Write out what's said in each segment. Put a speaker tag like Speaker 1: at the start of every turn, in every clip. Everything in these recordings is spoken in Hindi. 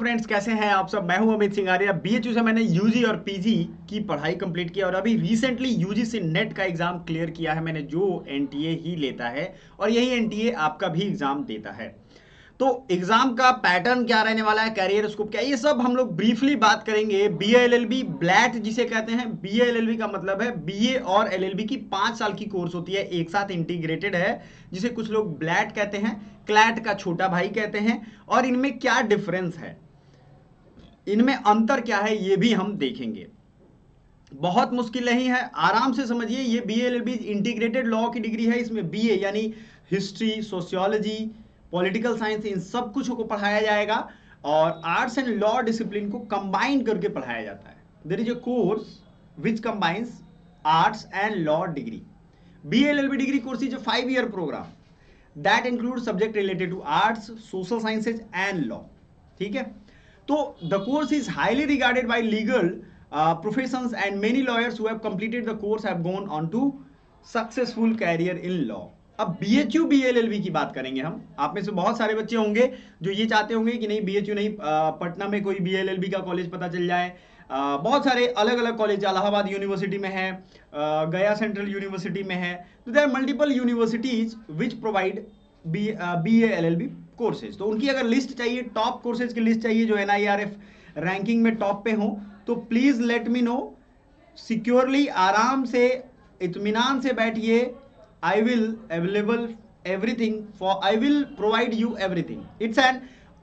Speaker 1: फ्रेंड्स, कैसे हैं आप सब। मैं हूं अमित सिंह आर्य। बीएचयू से मैंने यूजी और पीजी की पढ़ाई कंप्लीट किया और अभी रिसेंटली यूजीसी नेट का एग्जाम क्लियर किया है मैंने, जो एनटीए ही लेता है और यही एनटीए आपका भी एग्जाम देता है। तो एग्जाम का पैटर्न क्या रहने वाला है, कैरियर स्कोप क्या है, ये सब हम लोग ब्रीफली बात करेंगे। बीए-एलएलबी ब्लैट जिसे कहते हैं, बीए-एलएलबी का मतलब है बीए और एलएलबी की 5 साल की कोर्स होती है, एक साथ इंटीग्रेटेड है, जिसे कुछ लोग ब्लैट कहते हैं, क्लैट का छोटा भाई कहते हैं। और इनमें क्या डिफरेंस है, इनमें अंतर क्या है, ये भी हम देखेंगे। बहुत मुश्किल नहीं है, आराम से समझिए। ये बीए-एलएलबी इंटीग्रेटेड लॉ की डिग्री है। इसमें बीए यानी हिस्ट्री, सोशियोलॉजी, पॉलिटिकल साइंस, इन सब कुछ को पढ़ाया जाएगा और आर्ट्स एंड लॉ डिसिप्लिन को कंबाइन करके पढ़ाया जाता है। There is a course which combines arts and law degree. BA LLB degree course is a 5-year programme that include subject related to arts, social sciences and law. ठीक है, तो the course is highly regarded bye legal professions and many lawyers who have completed the course have gone on to successful career in law. अब बीएचयू बीएलएलबी की बात करेंगे हम। आप में से बहुत सारे बच्चे होंगे जो ये चाहते होंगे कि नहीं बीएचयू नहीं, पटना में कोई बीएलएलबी का कॉलेज पता चल जाए। बहुत सारे अलग अलग कॉलेज इलाहाबाद यूनिवर्सिटी में है, गया सेंट्रल यूनिवर्सिटी में है। तो there are multiple universities which provide BA LLB courses. तो उनकी अगर लिस्ट चाहिए, टॉप कोर्सेज की लिस्ट चाहिए जो एनआईआरएफ रैंकिंग में टॉप पे हो, तो please let me know. Securely, आराम से, इत्मीनान से बैठिए। I will available everything for, I will provide you everything. It's an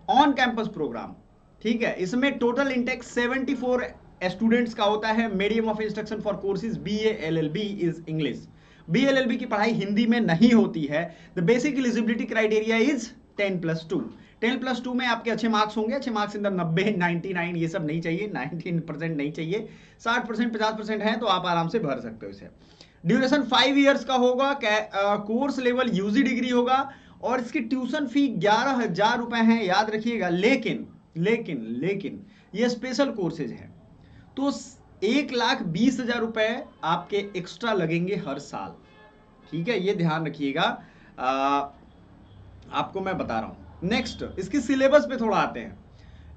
Speaker 1: on campus programme. ठीक है, इसमें टोटल इंटेक 74 स्टूडेंट्स का होता है। Medium of instruction for courses BA-LLB is English. BA-LLB की पढ़ाई हिंदी में नहीं होती है। The basic eligibility criteria is 10+2। 10+2 में आपके अच्छे मार्क्स होंगे। अच्छे मार्क्स इंदर 90, 99 ये सब नहीं चाहिए, 19% नहीं चाहिए। 60%, 50% है तो आप आराम से भर सकते हो इसे। ड्यूरेशन 5 years का होगा। कोर्स लेवल यूजी डिग्री होगा और इसकी ट्यूशन फी 11,000 रुपए है, याद रखिएगा। लेकिन लेकिन लेकिन ये स्पेशल कोर्सेज है तो 1,20,000 रुपए आपके एक्स्ट्रा लगेंगे हर साल। ठीक है, ये ध्यान रखिएगा, आपको मैं बता रहा हूं। नेक्स्ट, इसकी सिलेबस पे थोड़ा आते हैं।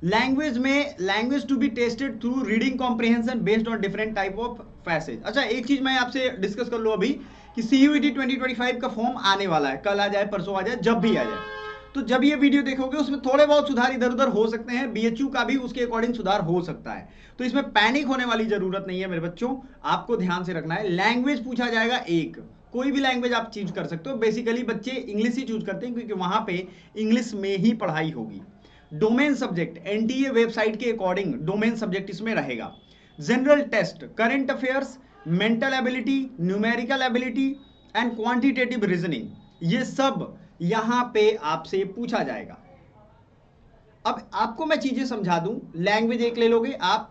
Speaker 1: लैंग्वेज में, language to be tested through reading comprehension based on different type of passage. अच्छा, एक चीज मैं आपसे डिस्कस कर लो अभी कि सीयूईटी 2025 का फॉर्म आने वाला है। कल आ जाए, परसों आ जाए, जब भी आ जाए। तो जब ये वीडियो देखोगे उसमें थोड़े बहुत सुधार इधर उधर हो सकते हैं। बीएचयू का भी उसके अकॉर्डिंग सुधार हो सकता है, तो इसमें पैनिक होने वाली जरूरत नहीं है मेरे बच्चों। आपको ध्यान से रखना है। लैंग्वेज पूछा जाएगा एक, कोई भी लैंग्वेज आप चूज कर सकते हो। बेसिकली बच्चे इंग्लिश ही चूज करते हैं क्योंकि वहां पे इंग्लिश में ही पढ़ाई होगी। डोमेन सब्जेक्ट एनटीए वेबसाइट के अकॉर्डिंग डोमेन सब्जेक्ट इसमें रहेगा। General test, current affairs, mental ability, numerical ability and quantitative reasoning, ये सब यहां पे आपसे पूछा जाएगा। अब आपको मैं चीजें समझा दूं। लैंग्वेज एक ले लोगे आप,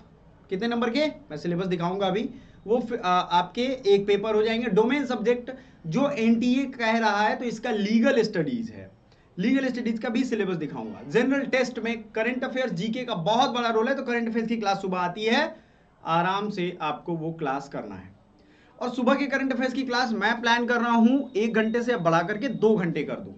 Speaker 1: कितने नंबर के, मैं सिलेबस दिखाऊंगा अभी, वो आपके एक पेपर हो जाएंगे। डोमेन सब्जेक्ट जो एनटीए कह रहा है तो इसका लीगल स्टडीज है, लीगल स्टडीज का भी सिलेबस दिखाऊंगा। जनरल टेस्ट में करंट अफेयर्स, जीके का बहुत बड़ा रोल है, तो करंट अफेयर्स की क्लास सुबह आती है, आराम से आपको वो क्लास करना है। और सुबह के करंट अफेयर्स की क्लास मैं प्लान कर रहा हूं 1 घंटे से बढ़ा करके 2 घंटे कर दूं।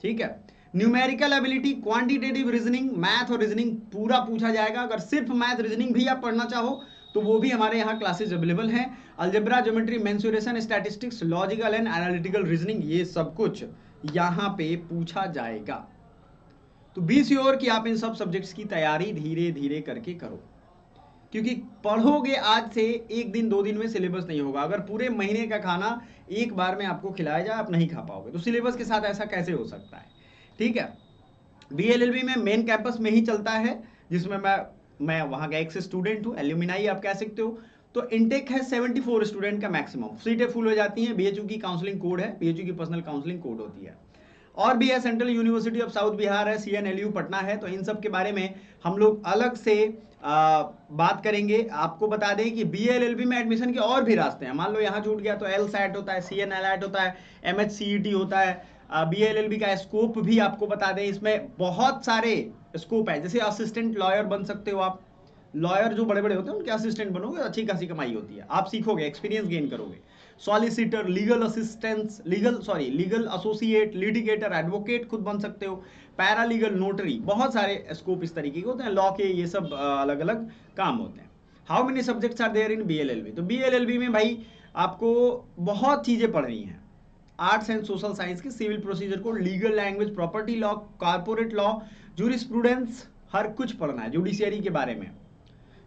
Speaker 1: ठीक है, numerical ability, quantitative reasoning, math और रीजनिंग पूरा पूछा जाएगा। अगर सिर्फ मैथ रीजनिंग भी आप पढ़ना चाहो तो वो भी हमारे यहाँ क्लासेज अवेलेबल हैं। Algebra, geometry, mensuration, statistics, logical and analytical reasoning, ये सब कुछ यहाँ पे पूछा जाएगा। तो बी श्योर कि आप इन सब सब्जेक्ट्स की तैयारी धीरे धीरे करके करो, क्योंकि पढ़ोगे आज से 1 दिन 2 दिन में सिलेबस नहीं होगा। अगर पूरे महीने का खाना एक बार में आपको खिलाया जाए, आप नहीं खा पाओगे। तो सिलेबस के साथ ऐसा कैसे हो सकता है। ठीक है, बीएलएलबी में मेन कैंपस में ही चलता है, जिसमें मैं वहां का एक से स्टूडेंट हूं, एल्यूमिनाई आप कह सकते हो। तो इनटेक है 74 स्टूडेंट का मैक्सिमम। सीटें फुल हो जाती हैं। बीएचयू की काउंसलिंग कोड है, बीएचयू की पर्सनल काउंसलिंग कोड होती है। और भी है, central university of south Bihar है, सीएनएलयू पटना है। तो इन सब के बारे में हम लोग अलग से बात करेंगे। आपको बता दें कि बीएलएलबी में एडमिशन के और भी रास्ते हैं। मान लो यहाँ छूट गया तो एलसैट होता है, सीएनएलएट होता है, एमएचसीईटी होता है। बीएलएलबी का स्कोप भी आपको बता दें, इसमें बहुत सारे स्कोप है। जैसे असिस्टेंट लॉयर बन सकते हो आप। लॉयर जो बड़े बड़े होते हैं उनके असिस्टेंट बनोगे, अच्छी खासी कमाई होती है, आप सीखोगे, एक्सपीरियंस गेन करोगे। Solicitor, legal assistance, legal associate, litigator, advocate खुद बन सकते हो, पैरालीगल, नोटरी, बहुत सारे स्कोप इस तरीके के होते हैं लॉ के, ये सब अलग अलग काम होते हैं। How many subjects are there in BLLB? तो BLLB में भाई आपको बहुत चीजें पढ़नी है, आर्ट्स एंड सोशल साइंस की, civil procedure code, legal language, property law, corporate law, jurisprudence, हर कुछ पढ़ना है जुडिशियरी के बारे में,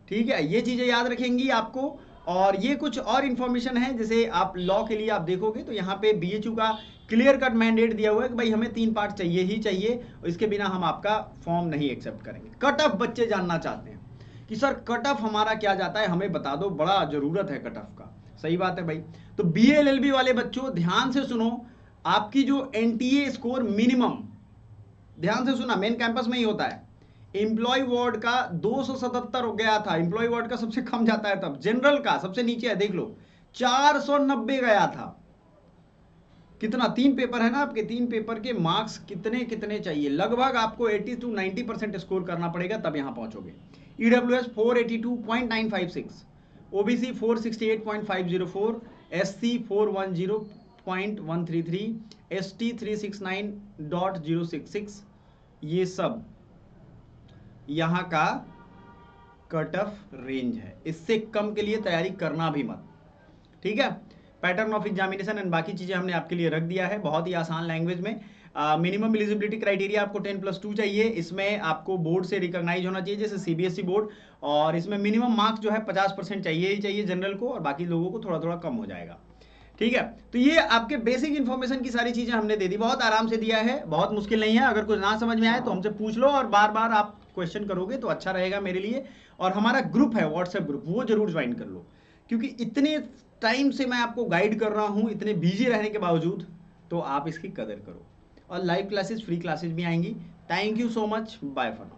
Speaker 1: ठीक है। ये चीजें याद रखेंगी आपको। और ये कुछ और इन्फॉर्मेशन है, जैसे आप लॉ के लिए आप देखोगे तो यहाँ पे BHU का क्लियर कट मैंडेट दिया हुआ है कि भाई हमें 3 पार्ट चाहिए ही चाहिए, इसके बिना हम आपका फॉर्म नहीं एक्सेप्ट करेंगे। कट ऑफ बच्चे जानना चाहते हैं कि सर कट ऑफ हमारा क्या जाता है, हमें बता दो, बड़ा जरूरत है कट ऑफ का। सही बात है भाई। तो BLLB वाले बच्चों ध्यान से सुनो, आपकी जो NTA स्कोर मिनिमम, ध्यान से सुना, मेन कैंपस में ही होता है, एम्प्लॉय वार्ड का 277 हो गया था, एम्प्लॉय वार्ड का सबसे कम जाता है तब, जनरल का सबसे नीचे है, देख लो 490 गया था। कितना, 3 पेपर है ना आपके, 3 पेपर के मार्क्स कितने कितने चाहिए, लगभग आपको 80 to 90% स्कोर करना पड़ेगा तब यहां पहुंचोगे। EWS 482.956, OBC 468.504, SC 410.133, ST 369.066, ये सब यहाँ का कट ऑफ रेंज है, इससे कम के लिए तैयारी करना भी मत, ठीक है। पैटर्न ऑफ एग्जामिनेशन एंड बाकी चीजें हमने आपके लिए रख दिया है बहुत ही आसान लैंग्वेज में। मिनिमम एलिजिबिलिटी क्राइटेरिया आपको 10+2 चाहिए, इसमें आपको बोर्ड से रिकॉग्नाइज होना चाहिए, जैसे CBSE बोर्ड, और इसमें मिनिमम मार्क्स जो है 50% चाहिए ही चाहिए जनरल को, और बाकी लोगों को थोड़ा थोड़ा कम हो जाएगा, ठीक है। तो ये आपके बेसिक इन्फॉर्मेशन की सारी चीजें हमने दे दी, बहुत आराम से दिया है, बहुत मुश्किल नहीं है। अगर कुछ ना समझ में आए तो हमसे पूछ लो, और बार बार आप क्वेश्चन करोगे तो अच्छा रहेगा मेरे लिए। और हमारा ग्रुप है व्हाट्सएप ग्रुप, वो जरूर ज्वाइन कर लो, क्योंकि इतने टाइम से मैं आपको गाइड कर रहा हूं, इतने बिजी रहने के बावजूद, तो आप इसकी कदर करो। और लाइव क्लासेस, फ्री क्लासेस भी आएंगी। Thank you so much, bye for now.